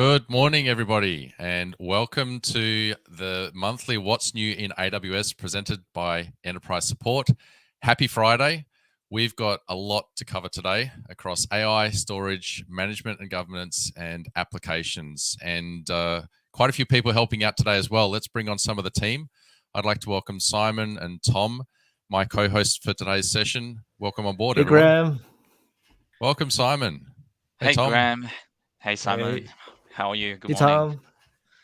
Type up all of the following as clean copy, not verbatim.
Good morning, everybody, and welcome to the monthly What's New in AWS presented by Enterprise Support. Happy Friday. We've got a lot to cover today across AI, storage, management and governance, and applications, and quite a few people helping out today as well. Let's bring on some of the team. I'd like to welcome Simon and Tom, my co-hosts for today's session. Welcome on board, everyone. Graham. Welcome, Simon. Hey, Tom. Graham. Hey, Simon. Hey. How are you? Good Hey, morning. Tom.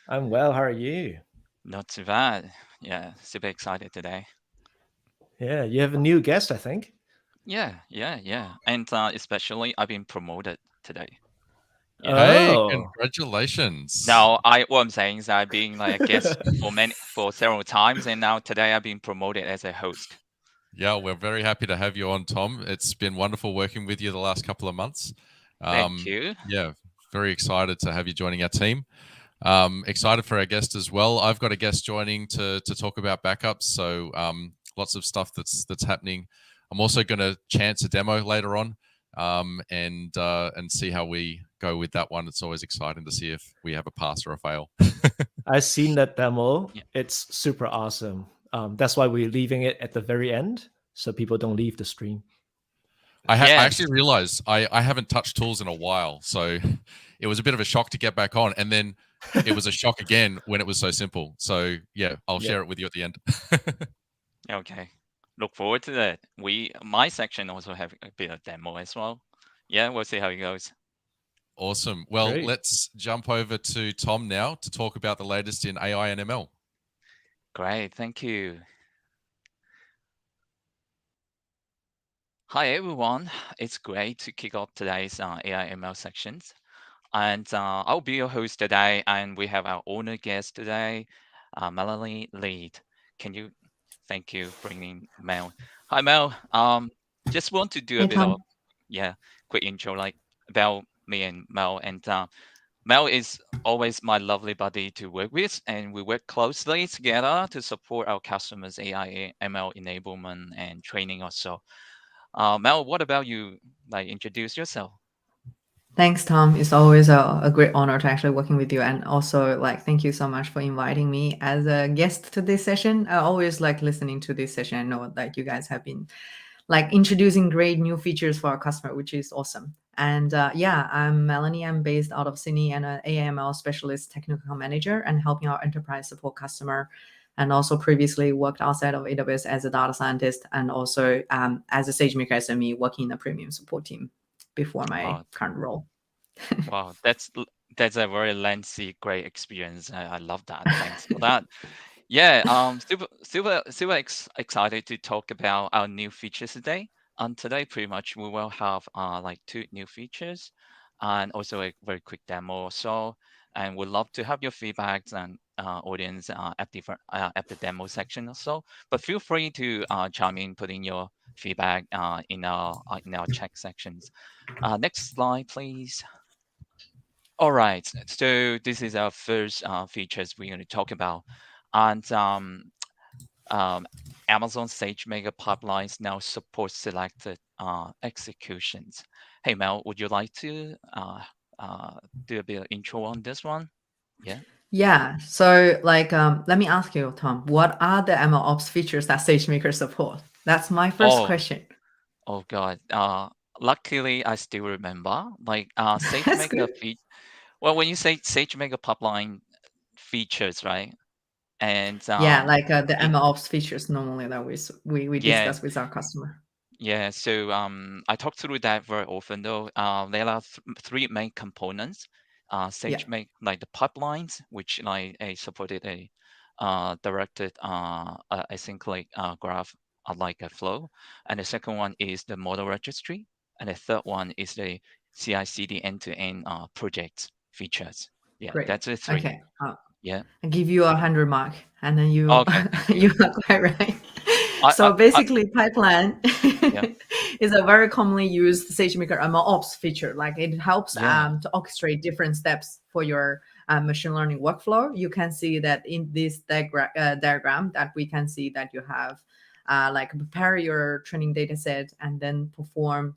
I'm well. How are you? Not too bad. Yeah, super excited today. Yeah, you have a new guest, I think. Yeah. And especially, I've been promoted today. Yeah. Hey, Oh. congratulations. Now, what I'm saying is I've been like a guest for several times, and now today I've been promoted as a host. Yeah, we're very happy to have you on, Tom. It's been wonderful working with you the last couple of months. Thank you. Yeah, very excited to have you joining our team. Excited for our guest as well. I've got a guest joining to talk about backups, so lots of stuff that's happening. I'm also going to chance a demo later on and see how we go with that one. It's always exciting to see if we have a pass or a fail. I've seen that demo. Yeah. It's super awesome. That's why we're leaving it at the very end, so people don't leave the stream. I actually realized I haven't touched tools in a while, so it was a bit of a shock to get back on, and then it was a shock again when it was so simple. So yeah, I'll share it with you at the end. Okay, look forward to that. My section also have a bit of demo as well. Yeah, we'll see how it goes. Awesome. Well, Great. Let's jump over to Tom now to talk about the latest in AI and ML. Great, thank you. Hi everyone, it's great to kick off today's AI ML sections. And I'll be your host today, and we have our owner guest today, Melanie Lead. Thank you for bringing Mel. Hi Mel, just want to do a bit of, quick intro like about me and Mel. And Mel is always my lovely buddy to work with, and we work closely together to support our customers' AI ML enablement and training also. Mel, what about you? Like, introduce yourself. Thanks, Tom. It's always a great honor to actually working with you, and also thank you so much for inviting me as a guest to this session. I always like listening to this session. I know you guys have been introducing great new features for our customer, which is awesome. And I'm Melanie. I'm based out of Sydney and an AML specialist technical manager and helping our enterprise support customer. And also previously worked outside of AWS as a data scientist and also as a SageMaker SME working in the premium support team before my current role. Wow, that's a very lengthy, great experience. I love that. Thanks for that. Yeah, super excited to talk about our new features today. And today, pretty much, we will have two new features and also a very quick demo. And we'd love to have your feedback and audience at the demo section also. But feel free to chime in, put in your feedback in our chat sections. Next slide, please. All right, so this is our first features we're going to talk about. And Amazon SageMaker pipelines now support selected executions. Hey, Mel, would you like to do a bit of intro on this one? Yeah. Yeah. So let me ask you, Tom, what are the MLOps features that SageMaker support? That's my first question. Oh God. Luckily, I still remember. SageMaker well, when you say SageMaker pipeline features, right? And the MLOps features normally that we discuss with our customer. Yeah, so I talk through that very often though. There are three main components. SageMaker, like the pipelines, which supported a directed acyclic graph like a flow. And the second one is the model registry. And the third one is the CI/CD end-to-end project features. Yeah, Great. that's the three. Okay. Yeah. I give you 100 mark, and then you you are quite right. Basically, pipeline is a very commonly used SageMaker MLOps feature. Like it helps to orchestrate different steps for your machine learning workflow. You can see that in this diagram that we can see that you have prepare your training data set and then perform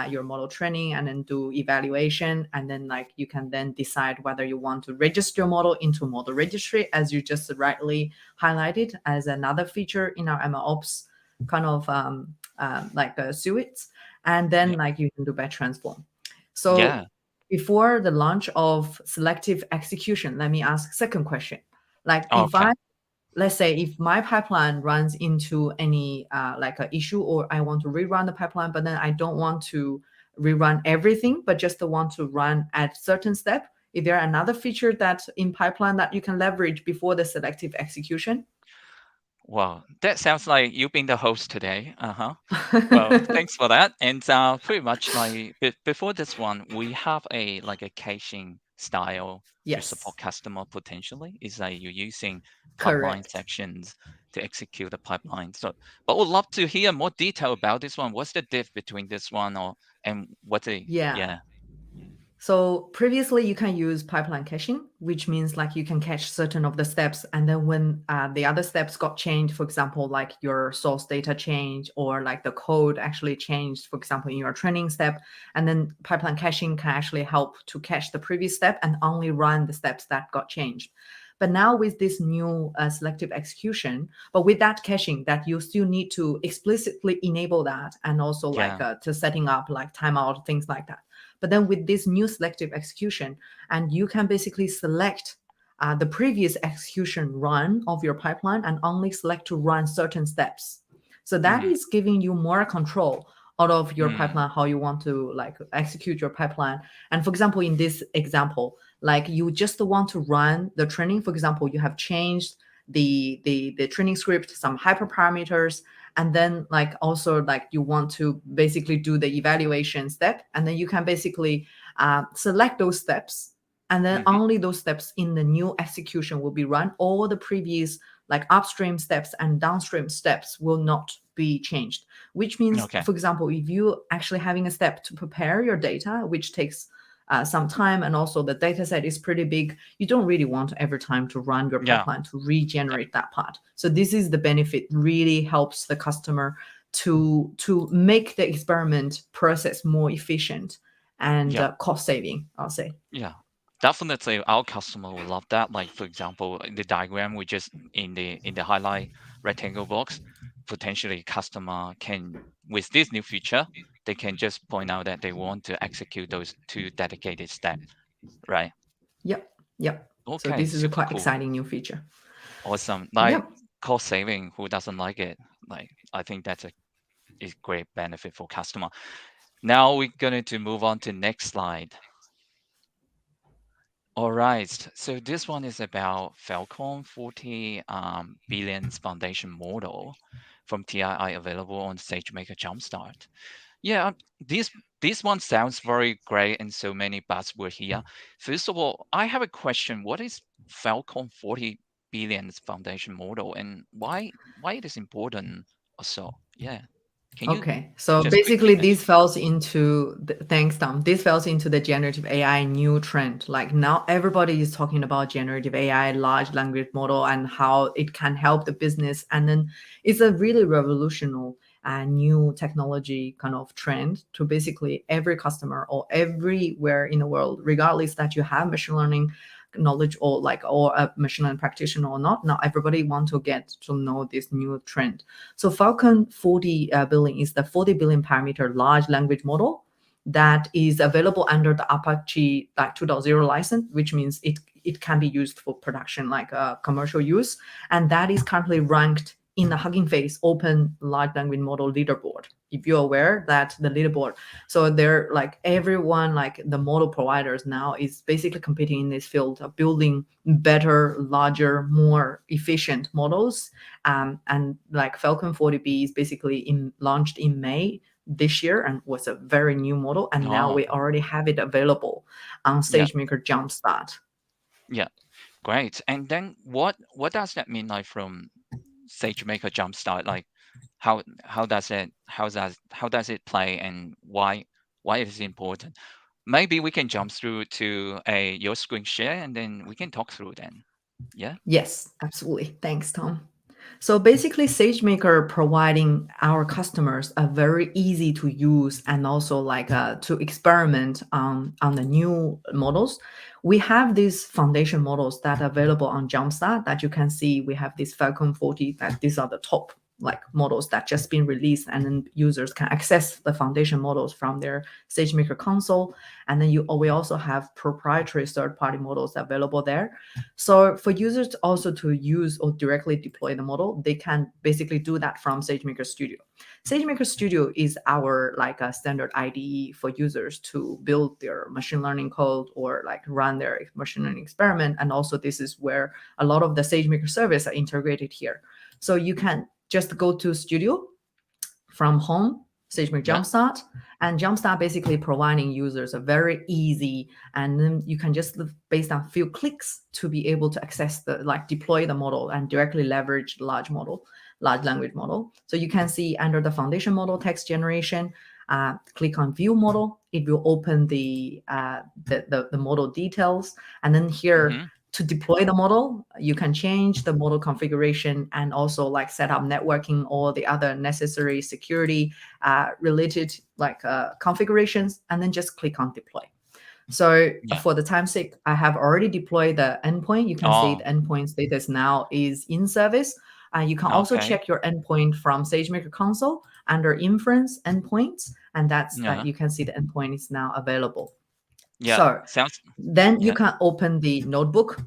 your model training and then do evaluation. And then like you can then decide whether you want to register your model into model registry, as you just rightly highlighted as another feature in our MLOps kind of suites. And then like you can do batch transform. So before the launch of selective execution, let me ask second question. Like let's say if my pipeline runs into any like an issue, or I want to rerun the pipeline, but then I don't want to rerun everything, but just want to run at certain step. Is there another feature that in pipeline that you can leverage before the selective execution? Wow, that sounds like you being the host today. Well, thanks for that. And pretty much like before this one, we have a caching style to support customer potentially. Is like you're using pipeline sections to execute a pipeline. So, but would love to hear more detail about this one. What's the diff between this one and what the So previously you can use pipeline caching, which means like you can cache certain of the steps. And then when the other steps got changed, for example, like your source data changed or like the code actually changed, for example, in your training step, and then pipeline caching can actually help to cache the previous step and only run the steps that got changed. But now with this new selective execution, but with that caching, that you still need to explicitly enable that, and also like to setting up like timeout, things like that. But then with this new selective execution, and you can basically select the previous execution run of your pipeline and only select to run certain steps. So that is giving you more control out of your pipeline, how you want to like execute your pipeline. And for example, in this example, like you just want to run the training. For example, you have changed the training script, some hyperparameters, and then like also like you want to basically do the evaluation step, and then you can basically select those steps, and then only those steps in the new execution will be run. All the previous like upstream steps and downstream steps will not be changed, which means, for example, if you actually having a step to prepare your data, which takes some time, and also the data set is pretty big, you don't really want every time to run your pipeline to regenerate that part. So this is the benefit, really helps the customer to make the experiment process more efficient and cost saving, I'll say. Yeah, definitely our customer will love that. Like for example, in the diagram we just in the highlight rectangle box, potentially customer can, with this new feature, they can just point out that they want to execute those 2 dedicated steps, right? Yep. Okay, so this is a quite cool. exciting new feature. Awesome. Like cost saving, who doesn't like it? Like I think that's a great benefit for customer. Now we're going to move on to next slide. All right, so this one is about Falcon 40 billions foundation model from TII, available on SageMaker JumpStart. Yeah, this one sounds very great and so many buzzwords here. First of all, I have a question. What is Falcon 40 billions foundation model, and why it is important also? Yeah. Can you so just basically quickly this falls into thanks, Tom. This falls into the generative AI new trend. Like now everybody is talking about generative AI, large language model, and how it can help the business. And then it's a really revolutionary new technology kind of trend to basically every customer or everywhere in the world, regardless that you have machine learning knowledge or a machine learning practitioner or not. Now everybody want to get to know this new trend. So Falcon 40 billion is the 40 billion parameter large language model that is available under the Apache 2.0 license, which means it can be used for production, like commercial use, and that is currently ranked in the Hugging Face Open Large Language Model leaderboard. If you're aware that the leaderboard, so they're like everyone, like the model providers now is basically competing in this field of building better, larger, more efficient models. And like Falcon 40B is basically launched in May this year and was a very new model. And now we already have it available on SageMaker JumpStart. Yeah, great. And then what does that mean, like from SageMaker JumpStart? Like how does it play, and why it is important? Maybe we can jump through to your screen share, and then we can talk through then. Yeah. Yes, absolutely. Thanks, Tom. So basically, SageMaker providing our customers a very easy to use and also like to experiment on the new models. We have these foundation models that are available on JumpStart that you can see. We have this Falcon 40 that these are the top like models that just been released, and then users can access the foundation models from their SageMaker console. And then we also have proprietary third-party models available there. So for users also to use or directly deploy the model, they can basically do that from SageMaker Studio. SageMaker Studio is our like a standard IDE for users to build their machine learning code or like run their machine learning experiment. And also this is where a lot of the SageMaker service are integrated here. So you can just go to Studio from home, SageMaker JumpStart, and JumpStart basically providing users a very easy, and then you can just based on a few clicks to be able to access the like deploy the model and directly leverage large language model. So you can see under the foundation model text generation, click on view model. It will open the model details, and then here. To deploy the model, you can change the model configuration and also like set up networking or the other necessary security related like configurations, and then just click on deploy. So for the time's sake, I have already deployed the endpoint. You can see the endpoint status now is in service. You can also check your endpoint from SageMaker console under inference endpoints, and that's you can see the endpoint is now available. So then you can open the notebook.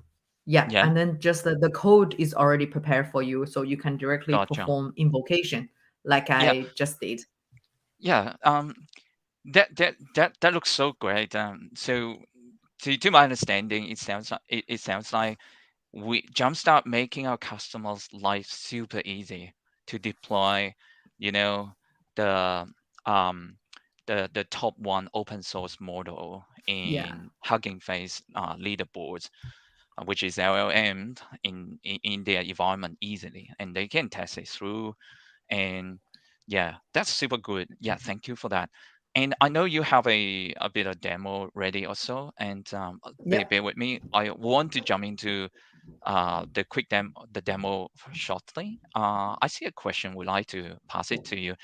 And then just the code is already prepared for you, so you can directly perform invocation like I just did. That looks so great. So to my understanding, it sounds like we JumpStart making our customers' life super easy to deploy, the top one open source model in Hugging Face leaderboards, which is LLM in their environment easily, and they can test it through. And that's super good. Thank you for that. And I know you have a bit of demo ready also, and bear with me. I want to jump into the demo shortly. I see a question. Would like to pass it to you.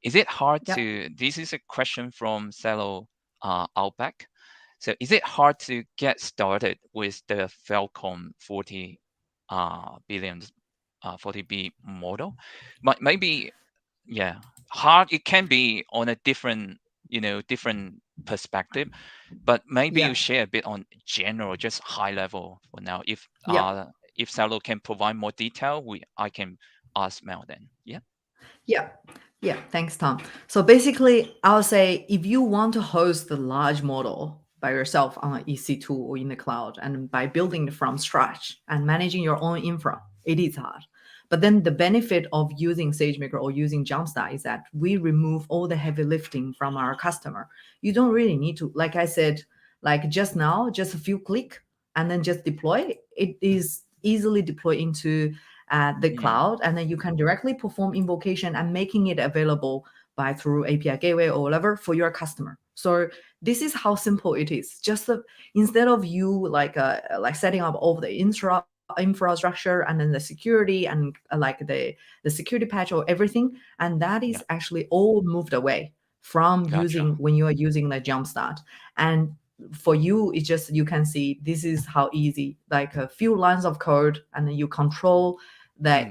Is it hard to? This is a question from Cello Outback. So is it hard to get started with the Falcon 40 billion 40B model? Maybe hard. It can be on a different perspective, but maybe you share a bit on general, just high level for now. If Salo can provide more detail, I can ask Mel then. Yeah, thanks, Tom. So basically, I'll say if you want to host the large model by yourself on an EC2 or in the cloud, and by building it from scratch and managing your own infra, it is hard. But then the benefit of using SageMaker or using JumpStart is that we remove all the heavy lifting from our customer. You don't really need to, like I said, like just now, just a few click and then just deploy. It is easily deployed into the cloud, and then you can directly perform invocation and making it available through API gateway or whatever for your customer. So this is how simple it is. Just instead of you like setting up all the infrastructure and then the security and like the security patch or everything, and that is actually all moved away from using when you are using the JumpStart. And for you, it's just you can see this is how easy, like a few lines of code, and then you control that.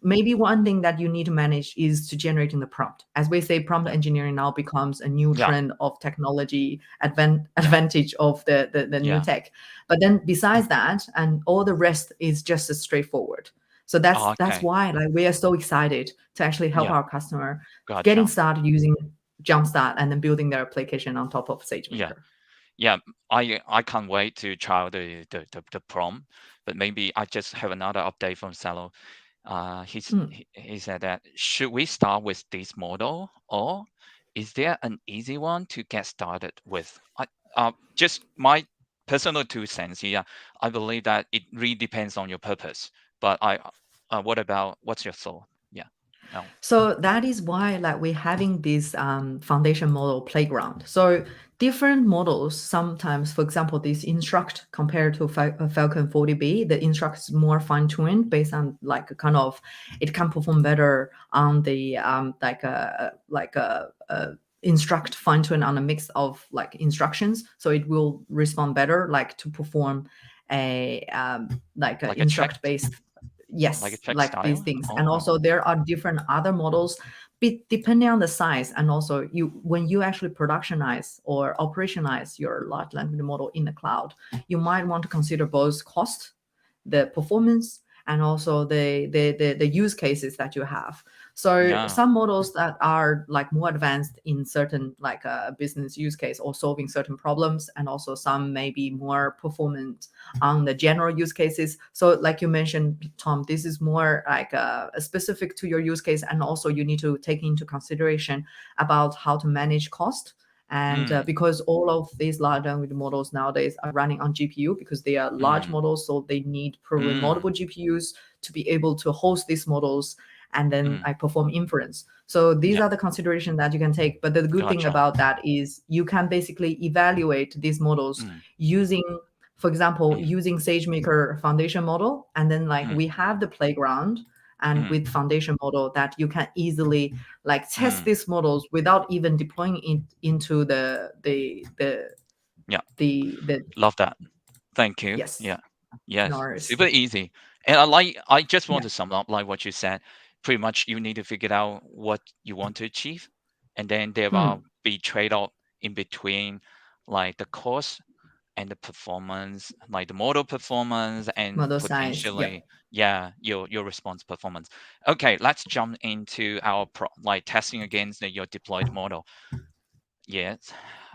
Maybe one thing that you need to manage is to generating the prompt. As we say, prompt engineering now becomes a new trend of technology advantage of the new tech. But then besides that, and all the rest is just as straightforward. So that's why like we are so excited to actually help our customer getting started using JumpStart and then building their application on top of SageMaker. I can't wait to try the prompt. But maybe I just have another update from Salo. He said that should we start with this model, or is there an easy one to get started with? Just my personal 2 cents here. I believe that it really depends on your purpose. But what's your thought? No. So that is why like we're having this foundation model playground. So different models sometimes, for example, this instruct compared to Falcon 40B, the instruct is more fine-tuned based on like a kind of, it can perform better on the instruct fine-tune on a mix of like instructions. So it will respond better like to perform a Like a instruct check, based. Yes, like a check like these style. things. And also there are different other models depending on the size. And also when you actually productionize or operationalize your large language model in the cloud, you might want to consider both cost, the performance, and also the use cases that you have. So Yeah. some models that are like more advanced in certain like business use case or solving certain problems, and also some may be more performant on the general use cases. So like you mentioned, Tom, this is more like specific to your use case, and also you need to take into consideration about how to manage cost. And because all of these large language models nowadays are running on GPU because they are large models, so they need probably multiple GPUs to be able to host these models and then I perform inference. So these are the considerations that you can take. But the good thing about that is you can basically evaluate these models using, for example, using SageMaker foundation model, and then like we have the playground. And with foundation model that you can easily like test these models without even deploying it into the Love that. Thank you. Yes. Yeah. Yes. No worries. Super easy. And I just want to sum up like what you said. Pretty much you need to figure out what you want to achieve. And then there will be trade-off in between like the cost and the performance, like the model performance and Model size, potentially your response performance. Okay, let's jump into our like testing against your deployed model. Yes.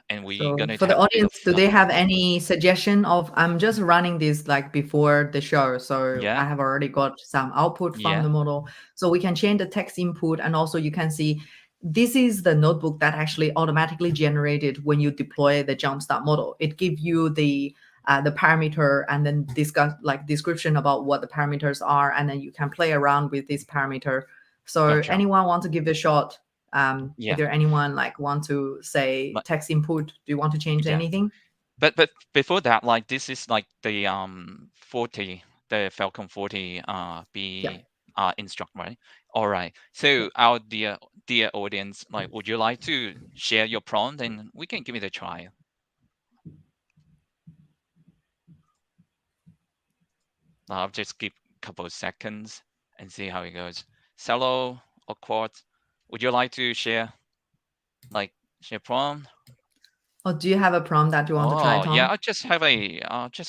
And we're So gonna for the have a bit audience, do they have any suggestion of, I'm just running this like before the show, so I have already got some output from the model. So we can change the text input, and also you can see this is the notebook that actually automatically generated when you deploy the JumpStart model. It gives you the parameter and then discuss like description about what the parameters are, and then you can play around with this parameter. So anyone want to give it a shot? Either anyone like want to say text input, do you want to change anything? But before that, like this is like the 40, the Falcon 40 B instruct, right? All right. So our dear audience, like would you like to share your prompt and we can give it a try? I'll just give a couple of seconds and see how it goes. Cello or Quartz, would you like to share prompt? Or do you have a prompt that you want to try, Tom? Yeah, I just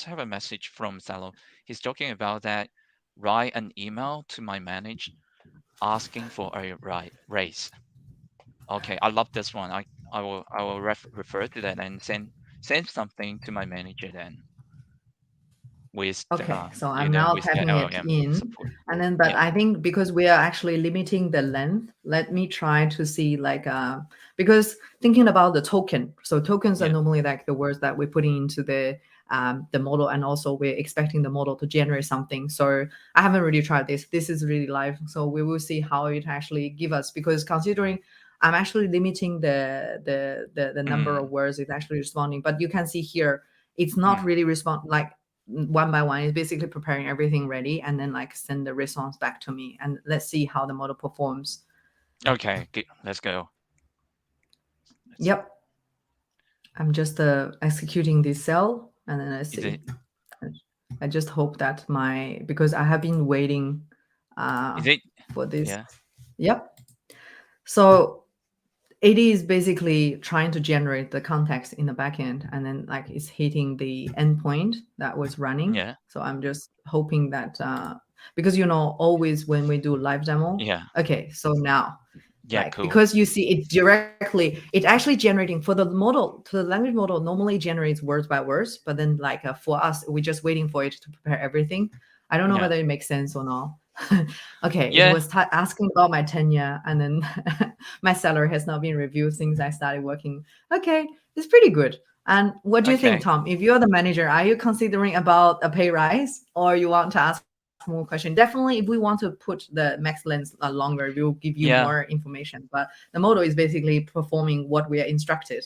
have a message from Cello. He's talking about that. Write an email to my manager asking for a raise. Okay, I love this one. I will refer to that and send something to my manager then. With so I'm now typing it in support. And then but I think because we are actually limiting the length, let me try to see like because thinking about the token, so tokens are normally like the words that we're putting into the model, and also we're expecting the model to generate something. So I haven't really tried this is really live, so we will see how it actually give us, because considering I'm actually limiting the number of words it's actually responding. But you can see here it's not really like one by one. Is basically preparing everything ready and then like send the response back to me, and let's see how the model performs. Okay, let's go. Yep, I'm just executing this cell, and then I see. I just hope that because I have been waiting for this. Yep. So it is basically trying to generate the context in the backend, and then like it's hitting the endpoint that was running. So I'm just hoping that because always when we do live demo. Okay, so now cool. Because you see it directly, it actually generating for the model, to the language model normally generates words by words, but then like for us, we're just waiting for it to prepare everything. I don't know whether it makes sense or not. Okay, it was asking about my tenure, and then my salary has not been reviewed since I started working. Okay, it's pretty good. And what do you think, Tom? If you're the manager, are you considering about a pay rise, or you want to ask more question. Definitely, if we want to put the max length longer, we will give you more information. But the model is basically performing what we are instructed.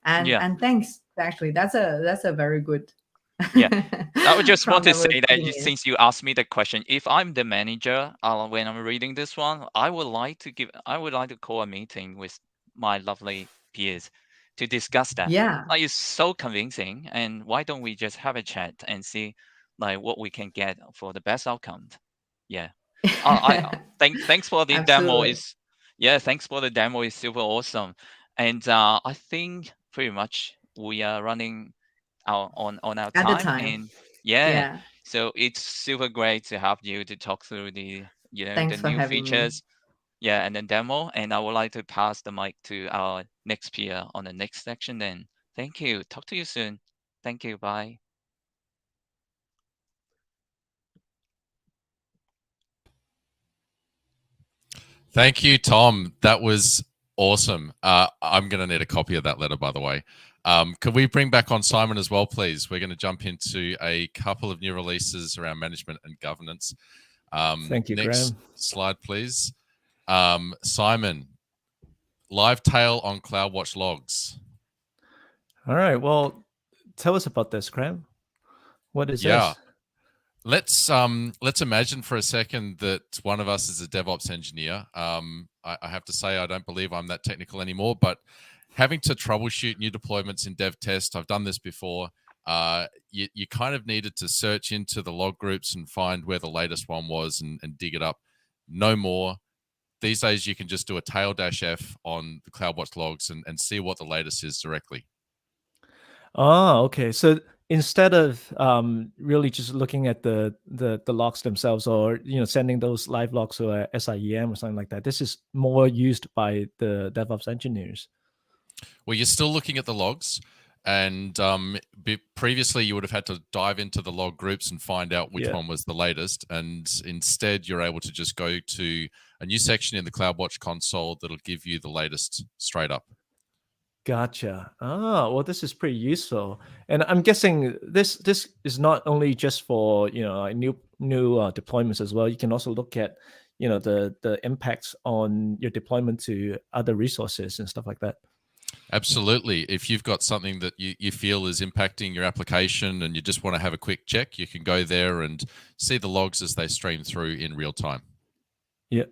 And thanks. Actually, that's a very good. I would just want to say that since you asked me the question, if I'm the manager, when I'm reading this one, I would like to call a meeting with my lovely peers to discuss that. Yeah, like, it's so convincing, and why don't we just have a chat and see like what we can get for the best outcome? Thanks for the demo. Thanks for the demo. Is super awesome, and I think pretty much we are running on our at the time. time. And so it's super great to have you to talk through the Thanks the for new having features. And then demo. And I would like to pass the mic to our next peer on the next section then. Thank you. Talk to you soon. Thank you. Bye. Thank you, Tom. That was awesome. I'm going to need a copy of that letter, by the way. Could we bring back on Simon as well, please? We're going to jump into a couple of new releases around management and governance. Thank you, next Graham. slide, please. Simon, live tail on CloudWatch logs. All right. Well, tell us about this, Graham. What is this? Let's imagine for a second that one of us is a DevOps engineer. I have to say I don't believe I'm that technical anymore, but having to troubleshoot new deployments in dev test, I've done this before. You kind of needed to search into the log groups and find where the latest one was and dig it up. No more. These days, you can just do a tail-f on the CloudWatch logs and see what the latest is directly. Oh, okay. So instead of really just looking at the logs themselves, or sending those live logs to a SIEM or something like that, this is more used by the DevOps engineers. Well, you're still looking at the logs, and previously you would have had to dive into the log groups and find out which one was the latest, and instead you're able to just go to a new section in the CloudWatch console that'll give you the latest straight up. Gotcha. Oh, well, this is pretty useful, and I'm guessing this is not only just for new deployments as well. You can also look at the impacts on your deployment to other resources and stuff like that. Absolutely. If you've got something that you feel is impacting your application and you just want to have a quick check, you can go there and see the logs as they stream through in real time. Yeah.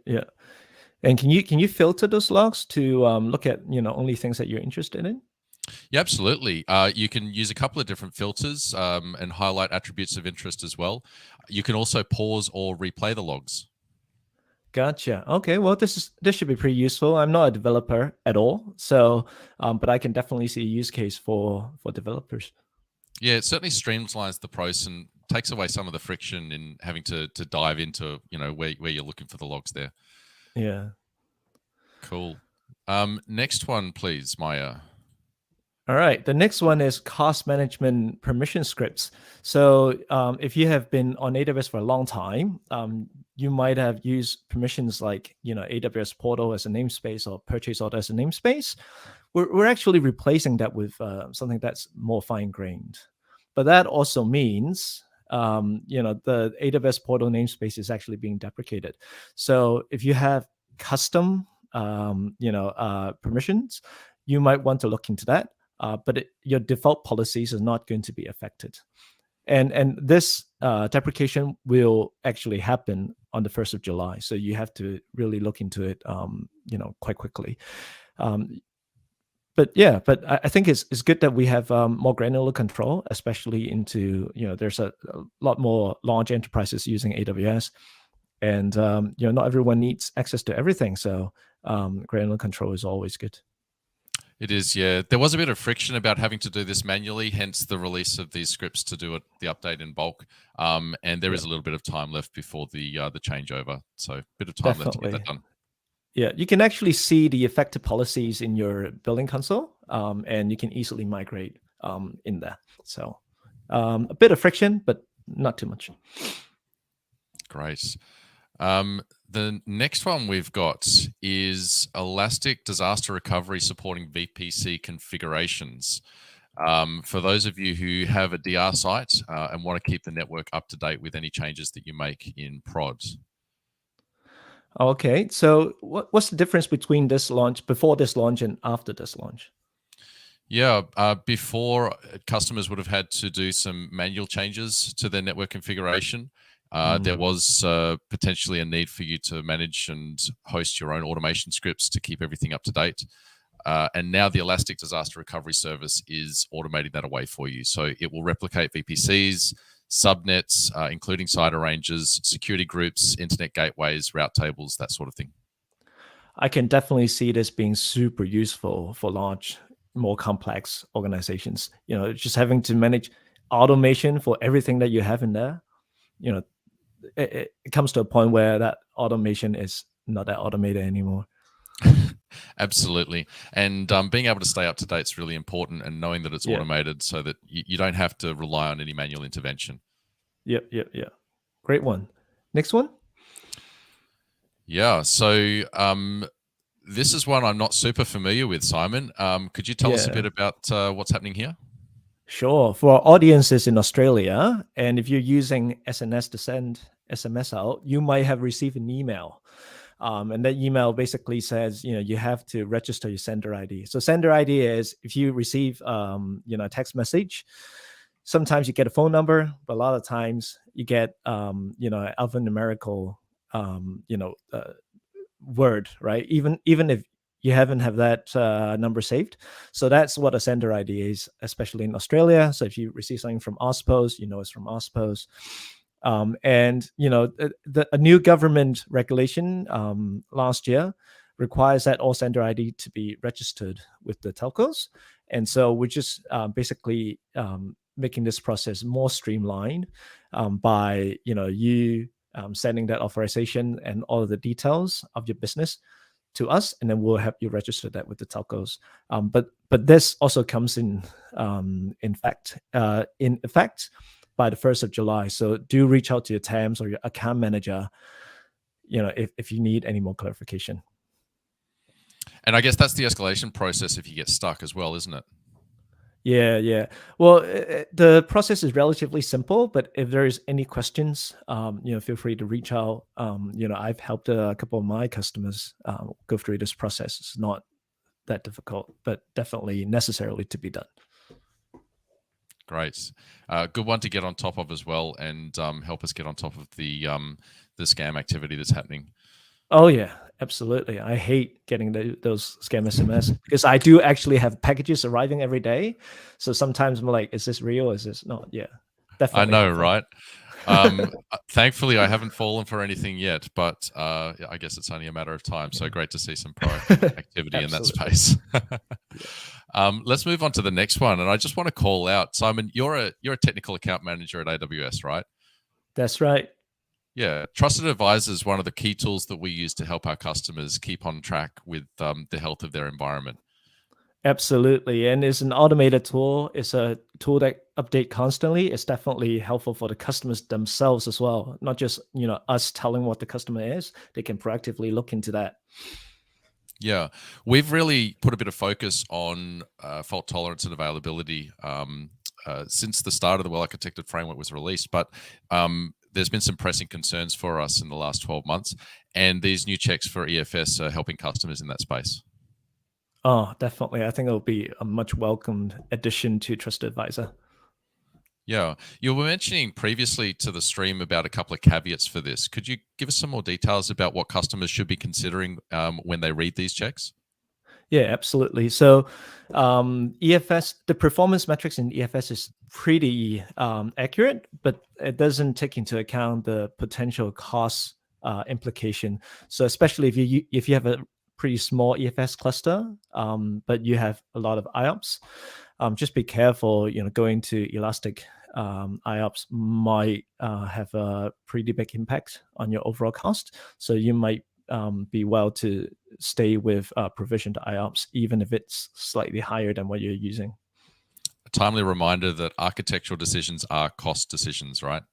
And can you filter those logs to look at only things that you're interested in? Yeah, absolutely. You can use a couple of different filters and highlight attributes of interest as well. You can also pause or replay the logs. Gotcha. Okay, well, this should be pretty useful. I'm not a developer at all, so but I can definitely see a use case for developers. Yeah, it certainly streamlines the process and takes away some of the friction in having to dive into where you're looking for the logs there. Yeah. Cool. Next one, please, Maya. All right. The next one is cost management permission scripts. So if you have been on AWS for a long time, you might have used permissions like AWS portal as a namespace or purchase order as a namespace. We're actually replacing that with something that's more fine-grained. But that also means the AWS portal namespace is actually being deprecated. So if you have custom permissions, you might want to look into that. But your default policies are not going to be affected. And this deprecation will actually happen on the 1st of July. So you have to really look into it, quite quickly. But I think it's good that we have more granular control, especially into, there's a lot more large enterprises using AWS. And, not everyone needs access to everything. So granular control is always good. It is, yeah. There was a bit of friction about having to do this manually, hence the release of these scripts to do the update in bulk. And there is a little bit of time left before the changeover. So a bit of time left to get that done. Yeah, you can actually see the effective policies in your building console, and you can easily migrate in there. So a bit of friction, but not too much. Great. The next one we've got is Elastic Disaster Recovery supporting VPC configurations. for those of you who have a DR site and want to keep the network up to date with any changes that you make in prod. Okay, so what's the difference between this launch, before this launch and after this launch? Yeah, before, customers would have had to do some manual changes to their network configuration. There was potentially a need for you to manage and host your own automation scripts to keep everything up to date. And now the Elastic Disaster Recovery Service is automating that away for you. So it will replicate VPCs, subnets, including site arrangers, security groups, internet gateways, route tables, that sort of thing. I can definitely see this being super useful for large, more complex organizations. Just having to manage automation for everything that you have in there. It comes to a point where that automation is not that automated anymore. Absolutely. And being able to stay up to date is really important, and knowing that it's automated so that you don't have to rely on any manual intervention. Yep. Great one. Next one. Yeah. So this is one I'm not super familiar with, Simon. Could you tell us a bit about what's happening here? Sure. For our audiences in Australia, and if you're using SNS to send SMS out, you might have received an email. And that email basically says, you have to register your sender ID. So sender ID is if you receive, a text message, sometimes you get a phone number, but a lot of times you get, an alphanumerical, word, right? Even if you haven't have that number saved. So that's what a sender ID is, especially in Australia. So if you receive something from AusPost, it's from AusPost. And a new government regulation last year requires that all sender ID to be registered with the telcos, and so we're just basically making this process more streamlined by you sending that authorization and all of the details of your business to us, and then we'll help you register that with the telcos. But this also comes in effect by the 1st of July. So do reach out to your TAMs or your account manager, if you need any more clarification. And I guess that's the escalation process if you get stuck as well, isn't it? Yeah. Well, the process is relatively simple, but if there is any questions, feel free to reach out. I've helped a couple of my customers go through this process. It's not that difficult, but definitely necessarily to be done. Great. Good one to get on top of as well, and help us get on top of the scam activity that's happening. Oh, yeah, absolutely. I hate getting those scam SMS because I do actually have packages arriving every day. So sometimes I'm like, is this real? Is this not? Yeah, definitely. I know, right? Thankfully, I haven't fallen for anything yet, but I guess it's only a matter of time. So great to see some proactive activity in that space. Let's move on to the next one. And I just want to call out, Simon, you're a technical account manager at AWS, right? That's right. Yeah. Trusted Advisor is one of the key tools that we use to help our customers keep on track with the health of their environment. Absolutely. And it's an automated tool. It's a tool that updates constantly. It's definitely helpful for the customers themselves as well. Not just, us telling what the customer is. They can proactively look into that. Yeah, we've really put a bit of focus on fault tolerance and availability since the start of the well-architected framework was released. But there's been some pressing concerns for us in the last 12 months. And these new checks for EFS are helping customers in that space. Oh, definitely. I think it'll be a much welcomed addition to Trusted Advisor. Yeah. You were mentioning previously to the stream about a couple of caveats for this. Could you give us some more details about what customers should be considering when they read these checks? Yeah, absolutely. So EFS, the performance metrics in EFS is pretty accurate, but it doesn't take into account the potential cost implication. So especially if you have a pretty small EFS cluster, but you have a lot of IOPS, just be careful. Going to Elastic IOPS might have a pretty big impact on your overall cost. So you might be well to stay with provisioned IOPS, even if it's slightly higher than what you're using. A timely reminder that architectural decisions are cost decisions, right?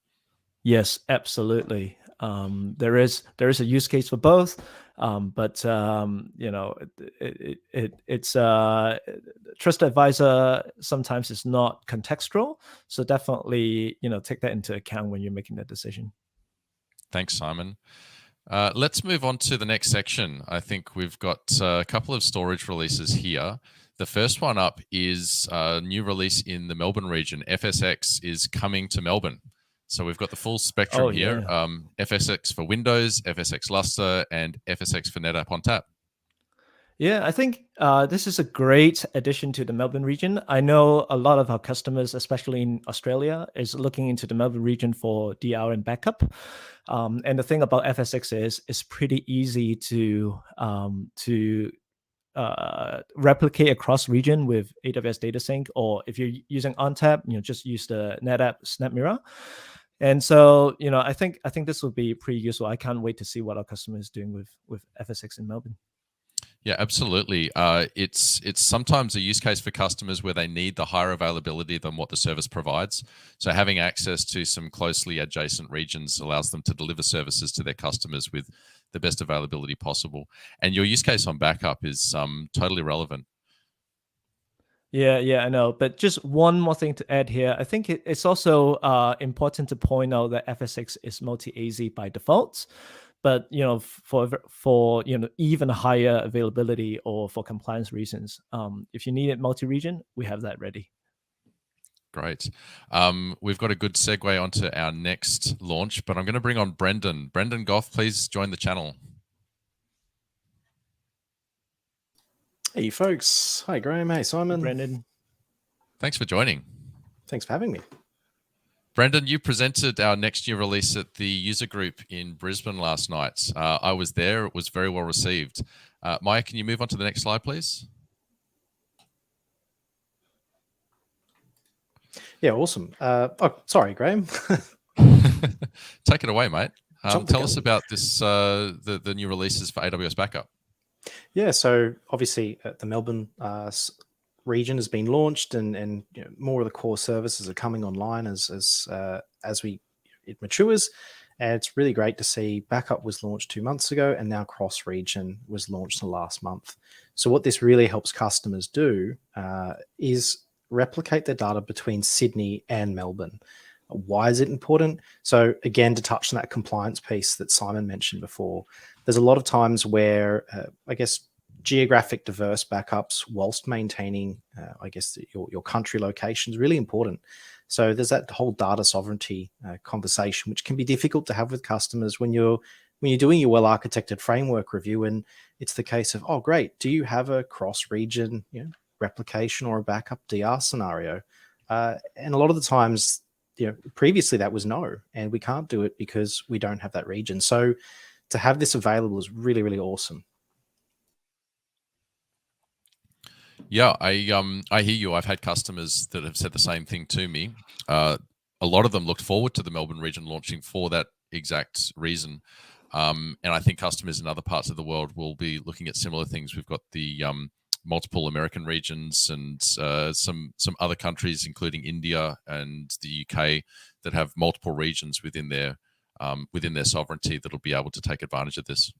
Yes, absolutely. There is a use case for both, but it's Trusted Advisor sometimes is not contextual, so definitely take that into account when you're making that decision. Thanks, Simon. Let's move on to the next section. I think we've got a couple of storage releases here. The first one up is a new release in the Melbourne region. FSX is coming to Melbourne. So we've got the full spectrum here. FSX for Windows, FSX Lustre, and FSX for NetApp on tap. Yeah, I think this is a great addition to the Melbourne region. I know a lot of our customers, especially in Australia, is looking into the Melbourne region for DR and backup. And the thing about FSX is it's pretty easy to replicate across region with AWS Data Sync, or if you're using ONTAP, just use the NetApp SnapMirror. And so, I think this will be pretty useful. I can't wait to see what our customers is doing with FSX in Melbourne. Yeah, absolutely. It's sometimes a use case for customers where they need the higher availability than what the service provides. So having access to some closely adjacent regions allows them to deliver services to their customers with the best availability possible. And your use case on backup is totally relevant. Yeah, I know. But just one more thing to add here. I think it's also important to point out that FSX is multi-AZ by default. But for even higher availability or for compliance reasons, if you need it multi-region, we have that ready. Great. We've got a good segue onto our next launch, but I'm going to bring on Brendan. Brendan Goff, please join the channel. Hey, folks. Hi, Graham. Hey, Simon. Brendan. Thanks for joining. Thanks for having me. Brendan, you presented our next year release at the user group in Brisbane last night. I was there. It was very well received. Maya, can you move on to the next slide, please? Yeah, awesome. Sorry, Graham. Take it away, mate. Tell us about this, the new releases for AWS Backup. Yeah, so obviously the Melbourne region has been launched, and more of the core services are coming online as it matures. And it's really great to see Backup was launched 2 months ago, and now Cross Region was launched the last month. So what this really helps customers do is replicate their data between Sydney and Melbourne. Why is it important? So again, to touch on that compliance piece that Simon mentioned before, there's a lot of times where, geographic diverse backups whilst maintaining, your country location is really important. So there's that whole data sovereignty conversation, which can be difficult to have with customers when you're doing your well-architected framework review, and it's the case of, oh, great, do you have a cross-region replication or a backup DR scenario? And a lot of the times, previously that was no, and we can't do it because we don't have that region. So to have this available is really, really awesome. Yeah, I hear you. I've had customers that have said the same thing to me. A lot of them looked forward to the Melbourne region launching for that exact reason. And I think customers in other parts of the world will be looking at similar things. We've got the multiple American regions and some other countries, including India and the UK, that have multiple regions within their sovereignty that'll be able to take advantage of this.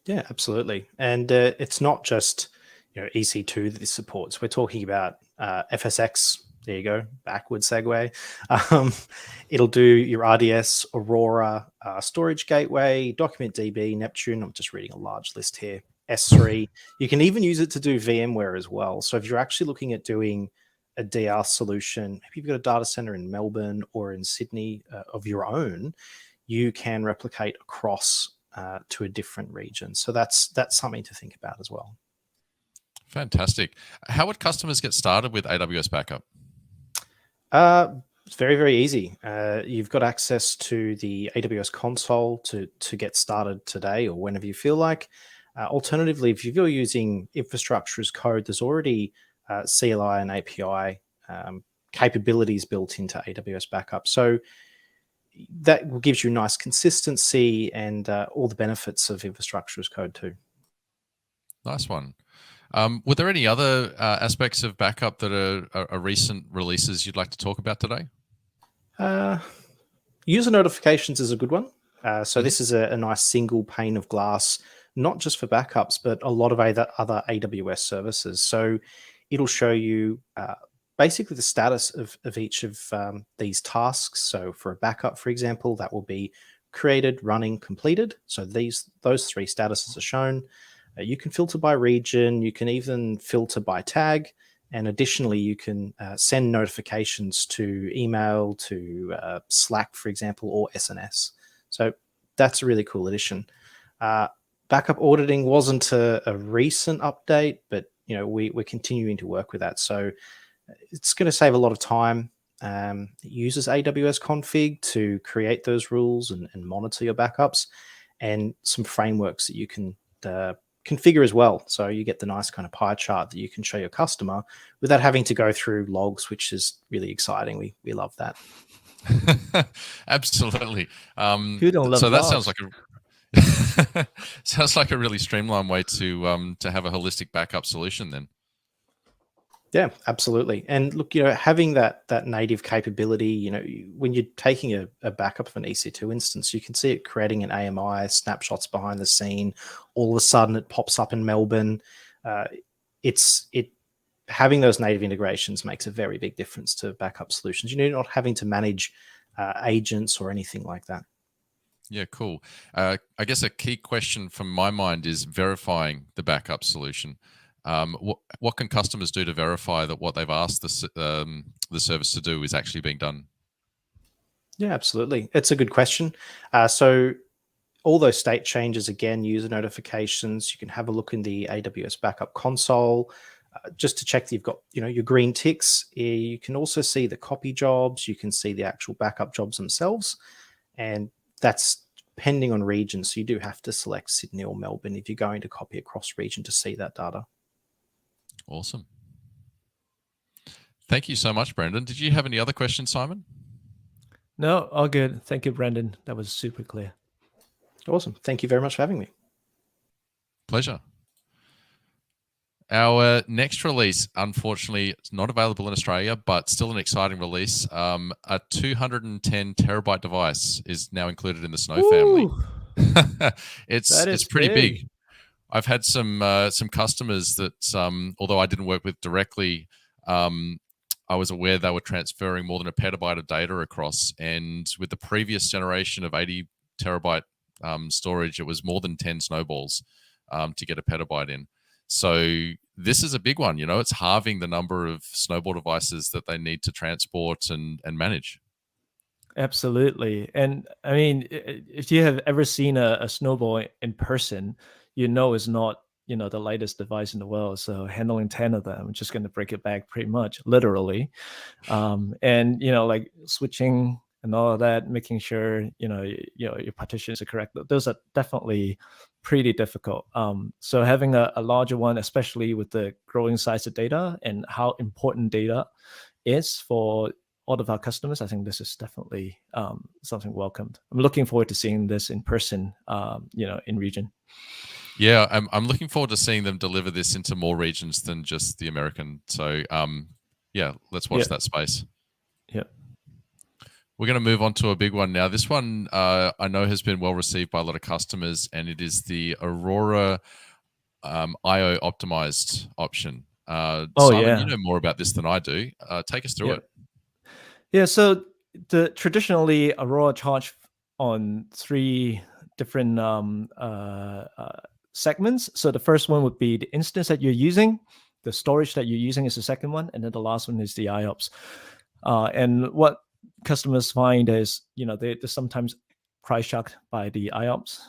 Yeah, absolutely. And it's not just EC2 that this supports. We're talking about FSX. There you go, backward segue. It'll do your RDS, Aurora, Storage Gateway, Document DB, Neptune. I'm just reading a large list here. S3. You can even use it to do VMware as well. So if you're actually looking at doing a DR solution, maybe you've got a data center in Melbourne or in Sydney of your own, you can replicate across to a different region. So that's something to think about as well. Fantastic. How would customers get started with AWS Backup? It's very, very easy. You've got access to the AWS console to get started today or whenever you feel like. Alternatively, if you're using infrastructure as code, there's already CLI and API capabilities built into AWS Backup. So that gives you nice consistency and all the benefits of infrastructure as code too. Nice one. Were there any other aspects of backup that are recent releases you'd like to talk about today? User notifications is a good one. So this is a nice single pane of glass, not just for backups, but a lot of other AWS services. So it'll show you basically the status of each of these tasks. So for a backup, for example, that will be created, running, completed. So those three statuses are shown. You can filter by region. You can even filter by tag. And additionally, you can send notifications to email, to Slack, for example, or SNS. So that's a really cool addition. Backup auditing wasn't a recent update, but we're continuing to work with that. So it's going to save a lot of time. It uses AWS config to create those rules and monitor your backups, and some frameworks that you can configure as well. So you get the nice kind of pie chart that you can show your customer without having to go through logs, which is really exciting. We love that. Absolutely. Who don't love so that logs? sounds like a really streamlined way to have a holistic backup solution then. Yeah, absolutely. And look, having that native capability, when you're taking a backup of an EC2 instance, you can see it creating an AMI, snapshots behind the scene. All of a sudden, it pops up in Melbourne. Having those native integrations makes a very big difference to backup solutions. You're not having to manage agents or anything like that. Yeah, cool. I guess a key question from my mind is verifying the backup solution. What can customers do to verify that what they've asked the service to do is actually being done? Yeah, absolutely. It's a good question. So all those state changes, again, user notifications, you can have a look in the AWS backup console just to check that you've got your green ticks. You can also see the copy jobs. You can see the actual backup jobs themselves. And that's depending on region. So you do have to select Sydney or Melbourne if you're going to copy across region to see that data. Awesome. Thank you so much, Brendan. Did you have any other questions, Simon? No, all good. Thank you, Brendan. That was super clear. Awesome. Thank you very much for having me. Pleasure. Our next release, unfortunately, it's not available in Australia, but still an exciting release. A 210 terabyte device is now included in the Snow family. It's pretty big. I've had some customers that, although I didn't work with directly, I was aware they were transferring more than a petabyte of data across. And with the previous generation of 80 terabyte storage, it was more than 10 snowballs to get a petabyte in. So this is a big one. It's halving the number of snowball devices that they need to transport and manage. Absolutely. And I mean, if you have ever seen a snowball in person, it's not, the lightest device in the world. So handling 10 of them, just going to break it back pretty much, literally. And, like switching and all of that, making sure, your partitions are correct. Those are definitely pretty difficult. So having a larger one, especially with the growing size of data and how important data is for all of our customers, I think this is definitely something welcomed. I'm looking forward to seeing this in person, in region. Yeah, I'm looking forward to seeing them deliver this into more regions than just the American. So, yeah, let's watch that space. Yeah. We're going to move on to a big one now. This one I know has been well received by a lot of customers, and it is the Aurora IO optimized option. Simon, you know more about this than I do. Take us through it. Yeah, so traditionally Aurora charged on 3 different segments. So the first one would be the instance that you're using, the storage that you're using is the second one, and then the last one is the IOPS. And what customers find is, they're sometimes price shocked by the IOPS.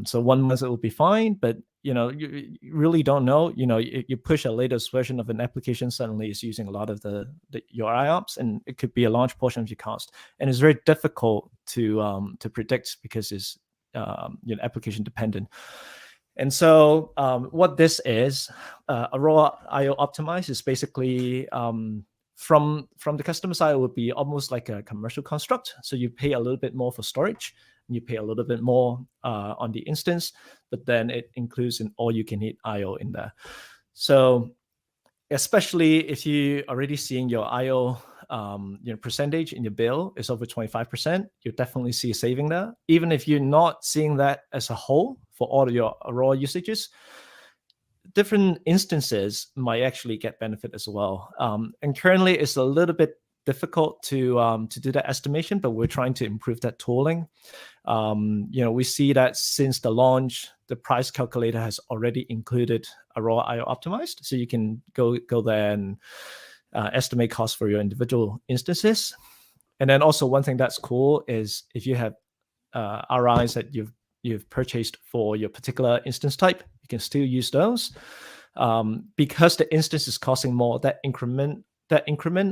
So 1 month it will be fine, but you really don't know. You push a latest version of an application, suddenly it's using a lot of your IOPS, and it could be a large portion of your cost. And it's very difficult to predict because it's application dependent. And so what this is, Aurora IO Optimize is basically from the customer side, it would be almost like a commercial construct. So you pay a little bit more for storage, and you pay a little bit more on the instance, but then it includes an all-you-can-eat IO in there. So especially if you already seeing your IO percentage in your bill is over 25%, you definitely see a saving there. Even if you're not seeing that as a whole for all of your raw usages, different instances might actually get benefit as well. And currently, it's a little bit difficult to do that estimation, but we're trying to improve that tooling. We see that since the launch, the price calculator has already included Aurora IO optimized, so you can go there and estimate costs for your individual instances. And then also one thing that's cool is if you have RIs that you've purchased for your particular instance type, you can still use those. Because the instance is costing more, that increment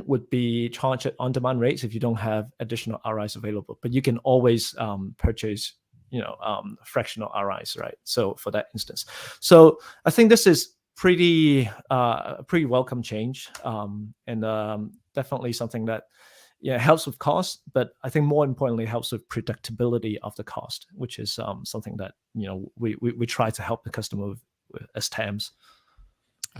would be charged at on-demand rates if you don't have additional RIs available. But you can always purchase, fractional RIs, right? So for that instance, so I think this is pretty welcome change, and definitely something that helps with cost, but I think more importantly helps with predictability of the cost, which is something that we try to help the customer with as TAMs.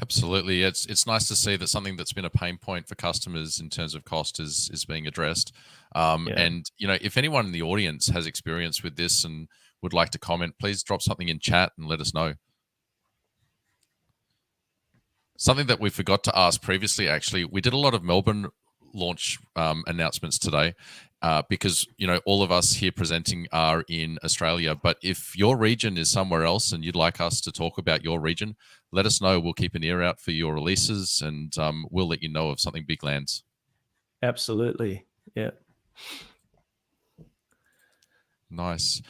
Absolutely. It's nice to see that something that's been a pain point for customers in terms of cost is being addressed. And, if anyone in the audience has experience with this and would like to comment, please drop something in chat and let us know. Something that we forgot to ask previously, actually, we did a lot of Melbourne launch announcements today because, all of us here presenting are in Australia. But if your region is somewhere else and you'd like us to talk about your region, let us know. We'll keep an ear out for your releases, and we'll let you know if something big lands. Absolutely. Yeah. Nice.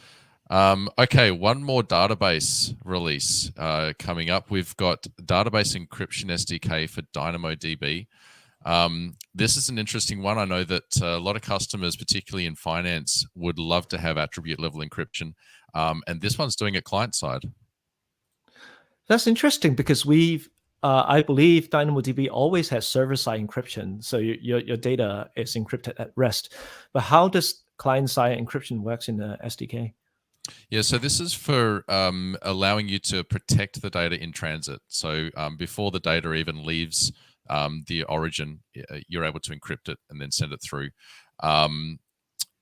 Okay, one more database release coming up. We've got database encryption SDK for DynamoDB. This is an interesting one. I know that a lot of customers, particularly in finance, would love to have attribute level encryption. And this one's doing it client side. That's interesting because I believe DynamoDB always has server-side encryption, so your data is encrypted at rest. But how does client-side encryption works in the SDK? Yeah, so this is for allowing you to protect the data in transit. So before the data even leaves the origin, you're able to encrypt it and then send it through.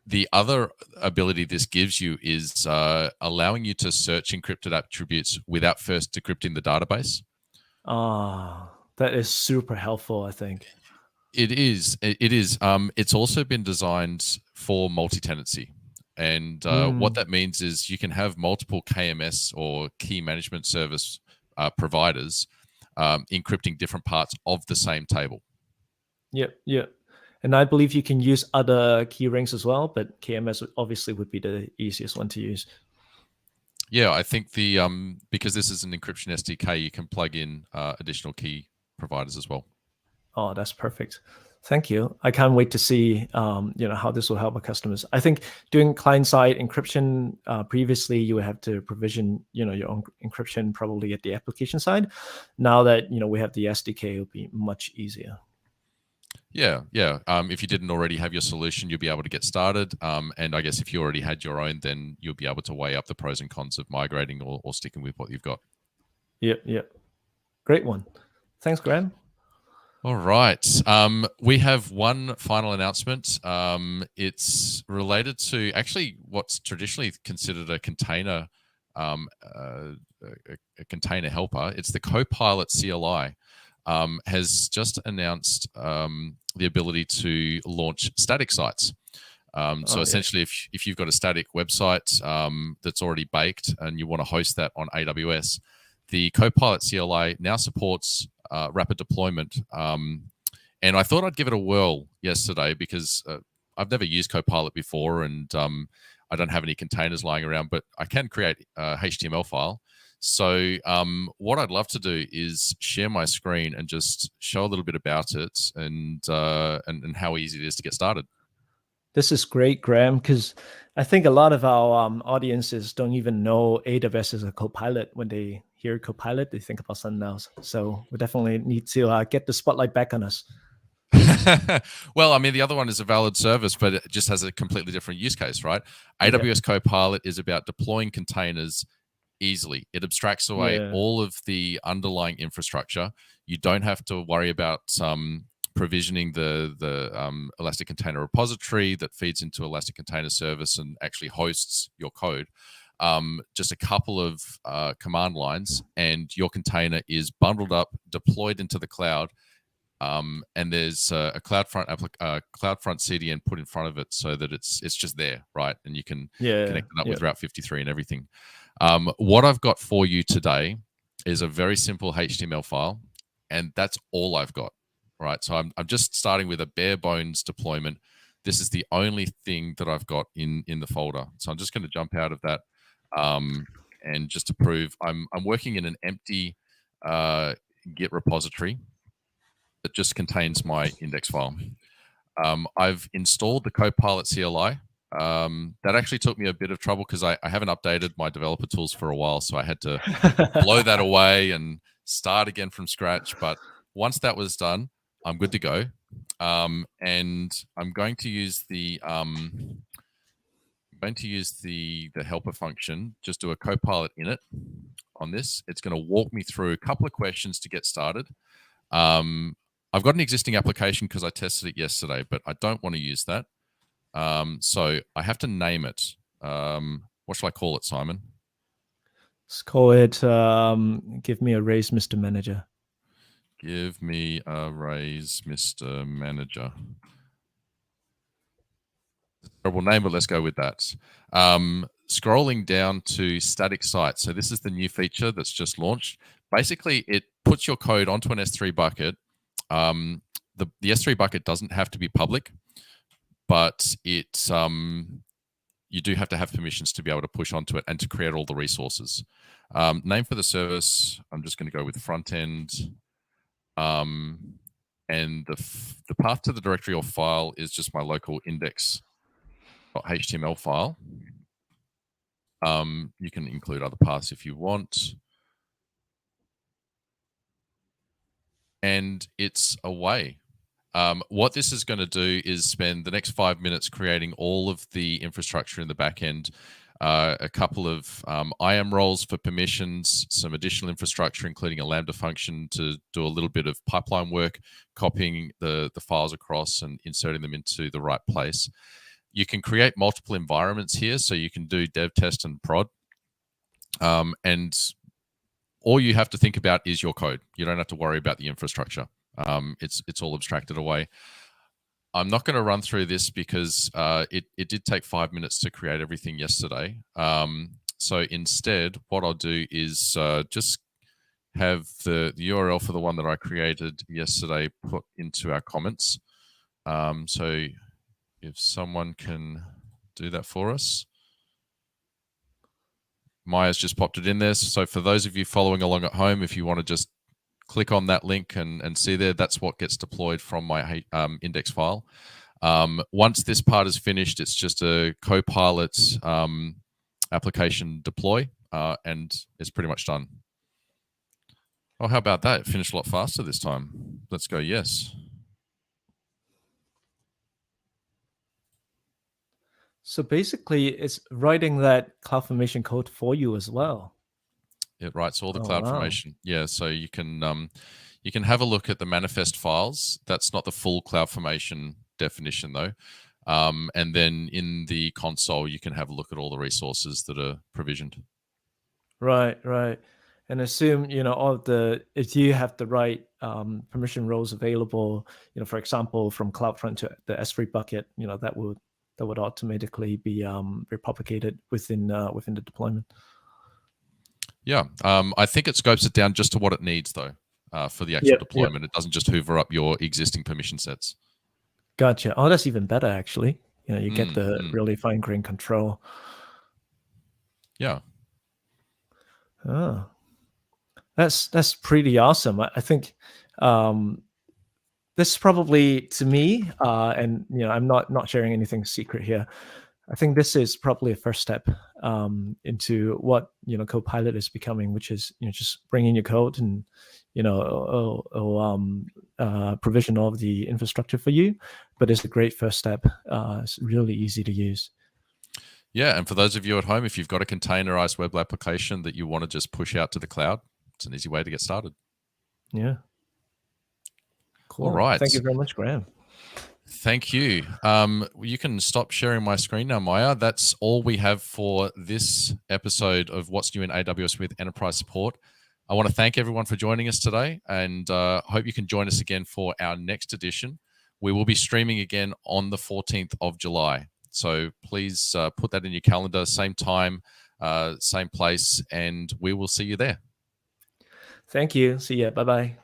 The other ability this gives you is allowing you to search encrypted attributes without first decrypting the database. That is super helpful, I think. It is. It's also been designed for multi-tenancy. And what that means is you can have multiple KMS or key management service providers encrypting different parts of the same table. Yep. And I believe you can use other key rings as well, but KMS obviously would be the easiest one to use. Yeah, I think because this is an encryption SDK, you can plug in additional key providers as well. Oh, that's perfect. Thank you. I can't wait to see how this will help our customers. I think doing client-side encryption previously, you would have to provision your own encryption probably at the application side. Now that we have the SDK, it'll be much easier. Yeah. If you didn't already have your solution, you'll be able to get started. And I guess if you already had your own, then you'll be able to weigh up the pros and cons of migrating or sticking with what you've got. Yep. Great one. Thanks, Graham. All right. We have one final announcement. It's related to actually what's traditionally considered a container, a container helper. It's the Copilot CLI. Has just announced the ability to launch static sites. Essentially, if you've got a static website that's already baked and you want to host that on AWS, the Copilot CLI now supports rapid deployment. And I thought I'd give it a whirl yesterday because I've never used Copilot before, and I don't have any containers lying around, but I can create a HTML file. So what I'd love to do is share my screen and just show a little bit about it and how easy it is to get started. This is great, Graham, because I think a lot of our audiences don't even know AWS is a Copilot. When they hear Copilot, they think about something else. So we definitely need to get the spotlight back on us. Well, I mean, the other one is a valid service, but it just has a completely different use case, right? AWS Copilot is about deploying containers easily. It abstracts away all of the underlying infrastructure. You don't have to worry about provisioning the Elastic Container Repository that feeds into Elastic Container Service and actually hosts your code. Just a couple of command lines, and your container is bundled up, deployed into the cloud, and there's a CloudFront CDN put in front of it so that it's just there, right? And you can connect it up with Route 53 and everything. What I've got for you today is a very simple HTML file, and that's all I've got, right? So I'm just starting with a bare bones deployment. This is the only thing that I've got in the folder. So I'm just going to jump out of that. And just to prove, I'm working in an empty Git repository that just contains my index file. I've installed the Copilot CLI. That actually took me a bit of trouble because I haven't updated my developer tools for a while, so I had to blow that away and start again from scratch. But once that was done, I'm good to go. And I'm going to use the helper function, just do a Copilot init on this. It's going to walk me through a couple of questions to get started. I've got an existing application because I tested it yesterday, but I don't want to use that. So I have to name it. What shall I call it, Simon? Let's call it, give me a raise, Mr. Manager. Give me a raise, Mr. Manager. Terrible name, but let's go with that. Scrolling down to static site. So this is the new feature that's just launched. Basically, it puts your code onto an S3 bucket. The S3 bucket doesn't have to be public, but you do have to have permissions to be able to push onto it and to create all the resources. Name for the service, I'm just going to go with front end. And the path to the directory or file is just my local index.html file. You can include other paths if you want. And it's away. What this is going to do is spend the next 5 minutes creating all of the infrastructure in the back end, a couple of IAM roles for permissions, some additional infrastructure, including a Lambda function to do a little bit of pipeline work, copying the files across and inserting them into the right place. You can create multiple environments here, so you can do dev, test, and prod. And all you have to think about is your code. You don't have to worry about the infrastructure. It's all abstracted away. I'm not going to run through this because it did take 5 minutes to create everything yesterday. So instead, what I'll do is just have the URL for the one that I created yesterday put into our comments. So if someone can do that for us. Maya's just popped it in there. So for those of you following along at home, if you want to just click on that link and see there, that's what gets deployed from my index file. Once this part is finished, it's just a Copilot application deploy, and it's pretty much done. Oh, how about that? It finished a lot faster this time. Let's go yes. So basically, it's writing that CloudFormation code for you as well. It writes all the CloudFormation. Wow. Yeah, so you can have a look at the manifest files. That's not the full CloudFormation definition though. And then in the console, you can have a look at all the resources that are provisioned. Right. And assume, if you have the right permission roles available, for example, from CloudFront to the S3 bucket, that would automatically be repropagated within the deployment. Yeah, I think it scopes it down just to what it needs, though, for the actual deployment. It doesn't just hoover up your existing permission sets. Gotcha. Oh, that's even better, actually. You get the really fine-grained control. Yeah. Oh, that's pretty awesome. I think this probably, to me, and I'm not sharing anything secret here. I think this is probably a first step into what Copilot is becoming, which is just bringing your code and provision all of the infrastructure for you. But it's a great first step. It's really easy to use. Yeah, and for those of you at home, if you've got a containerized web application that you want to just push out to the cloud, it's an easy way to get started. Yeah. Cool. right. Thank you very much, Graham. Thank you. You can stop sharing my screen now, Maya. That's all we have for this episode of What's New in AWS with Enterprise Support. I want to thank everyone for joining us today, and hope you can join us again for our next edition. We will be streaming again on the 14th of July. So please put that in your calendar, same time, same place, and we will see you there. Thank you. See ya. Bye-bye.